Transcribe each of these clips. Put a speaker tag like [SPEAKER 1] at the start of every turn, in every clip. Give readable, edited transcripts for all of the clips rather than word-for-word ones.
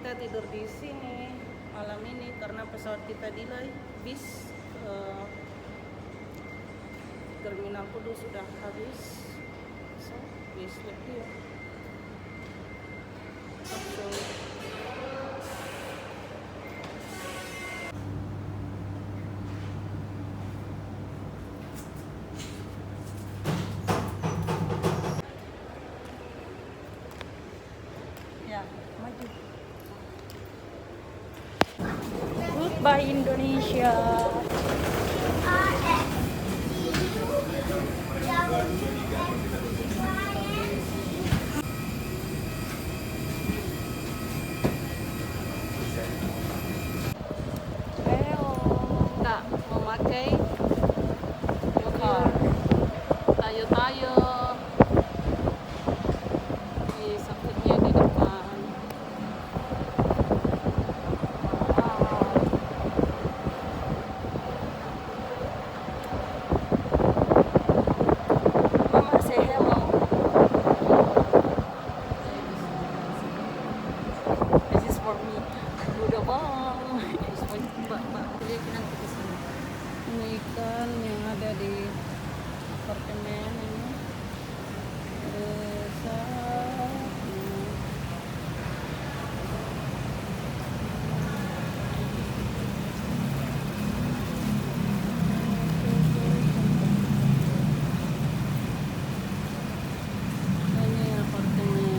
[SPEAKER 1] kita tidur di sini malam ini karena pesawat kita delay. Bis ke Terminal Kudus sudah habis, so we sleep here. Ya, maju. Goodbye Indonesia. Nggak memakai tayo-tayo. Ini sakitnya di depan. Mama say hello. This is for me. Udah bang. Mbak, lihatin nanti ke sini. Ini ikan yang ada di apartemen ini. Besar. Ini apartemen.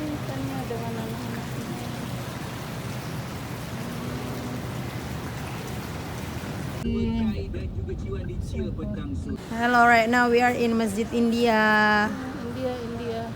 [SPEAKER 1] Ikannya dengan anak-anaknya.
[SPEAKER 2] Hello, right now we are in Masjid India.
[SPEAKER 1] India.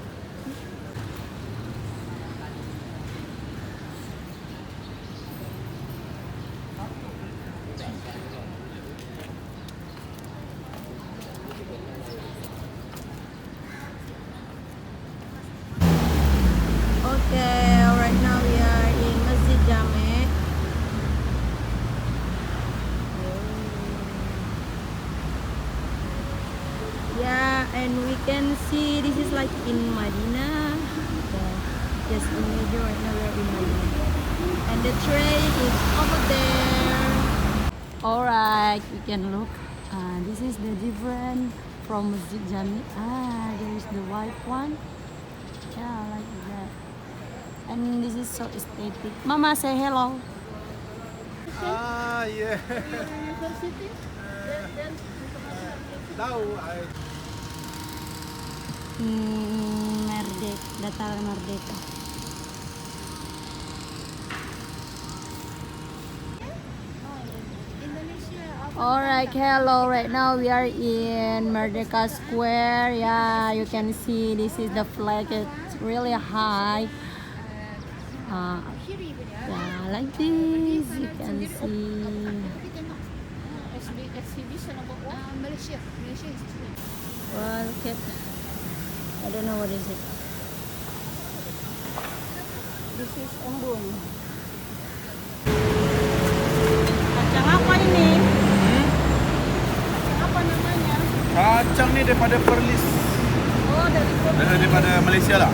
[SPEAKER 2] Okay, right now we are in Masjid Jame. Yeah, and we can see this is like in Madinah. Yes, in Major right now we are in Madinah. And the train is over there. Alright, we can look. This is the different from Masjid Jami. There is the white one. Yeah, like that. And this is so aesthetic. Mama, say hello.
[SPEAKER 3] Yeah.
[SPEAKER 1] University.
[SPEAKER 3] Tahu.
[SPEAKER 2] Merdeka, Dataran Merdeka. Alright, hello. Right now we are in Merdeka Square. Yeah, you can see this is the flag. It's really high. Yeah, like this. You can see.
[SPEAKER 1] Malaysia.
[SPEAKER 2] Well, look at. I don't know what is it.
[SPEAKER 1] This is embung. Kacang apa ini? Kacang apa namanya?
[SPEAKER 3] Kacang ni daripada Perlis.
[SPEAKER 1] Oh,
[SPEAKER 3] Daripada Malaysia lah.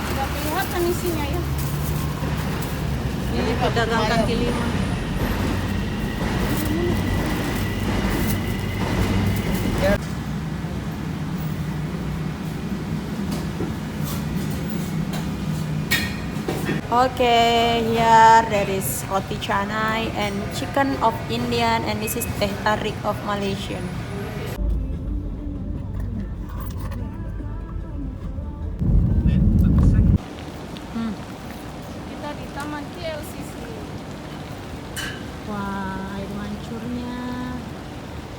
[SPEAKER 1] Tidak kelihatan isinya ya. Ini pedagang kaki lima.
[SPEAKER 2] Okay, here there is roti canai and chicken of Indian, and this is teh tarik of Malaysian.
[SPEAKER 1] Kita di Taman KLCC.
[SPEAKER 2] Wah, air mancurnya.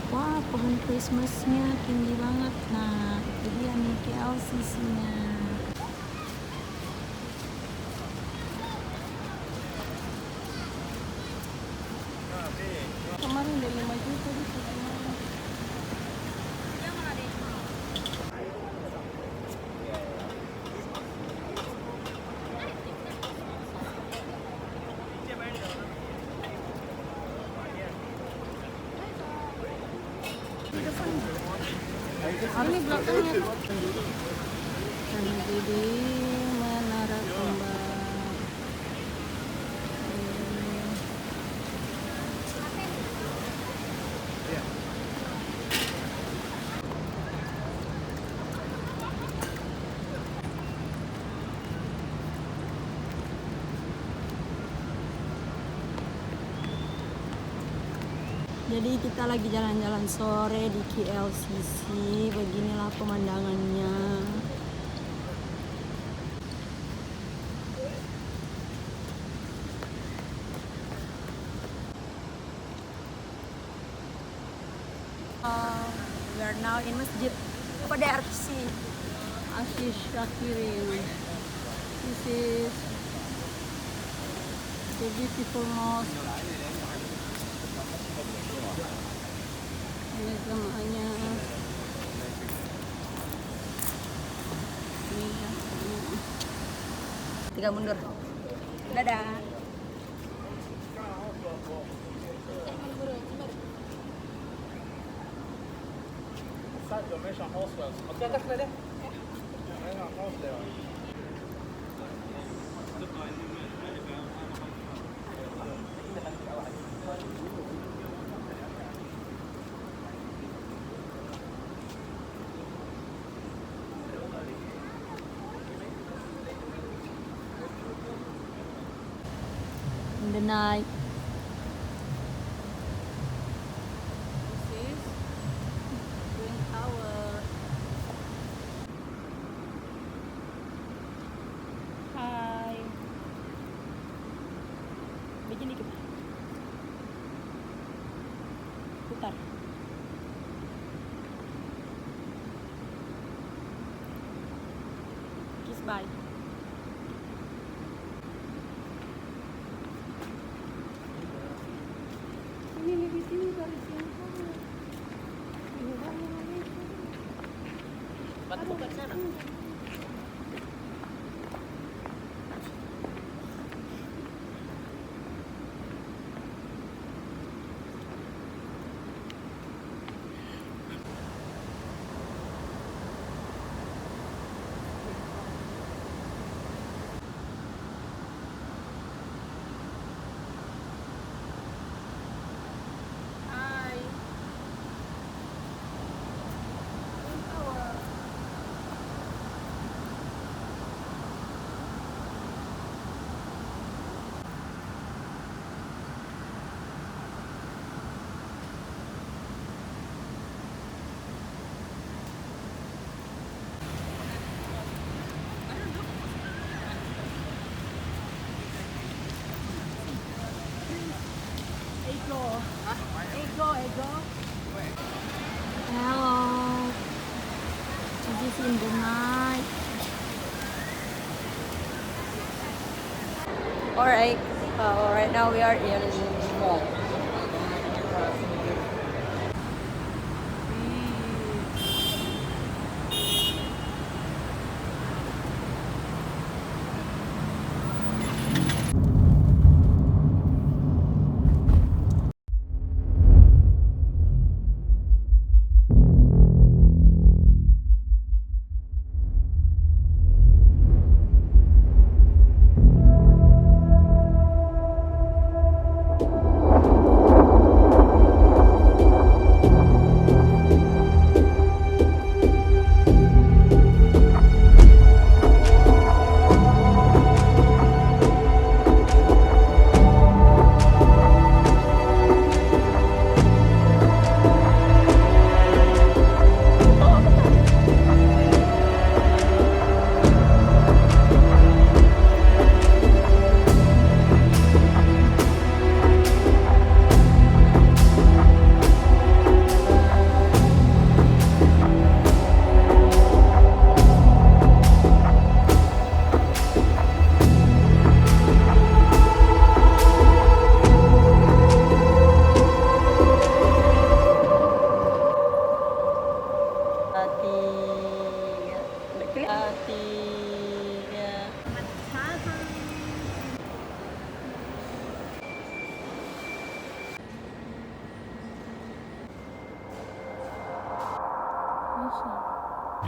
[SPEAKER 2] Wah, pohon Christmasnya tinggi banget. Nah, itu dia nih KLCC-nya.
[SPEAKER 1] Kemarin udah 5 juta di situ. Ini belakangnya. Jadi Menara Kembar.
[SPEAKER 2] Jadi kita lagi jalan-jalan sore di KLCC. Beginilah pemandangannya. We are now in masjid kepada RC
[SPEAKER 1] Aziz Syakiri. This is the beautiful mosque. Ini jamaahnya. Ini ya.
[SPEAKER 2] Tiga mundur. Dadah. In the night.
[SPEAKER 1] This is Twin Tower.
[SPEAKER 2] Hai. Bikin dikit. Putar. Kiss bye.
[SPEAKER 1] Ini lebih tinggi dari sini. Ini banyak. Batu bukan sana.
[SPEAKER 2] Hello. This is in the night. Alright. Right now we are in mall.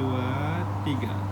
[SPEAKER 4] 2, 3.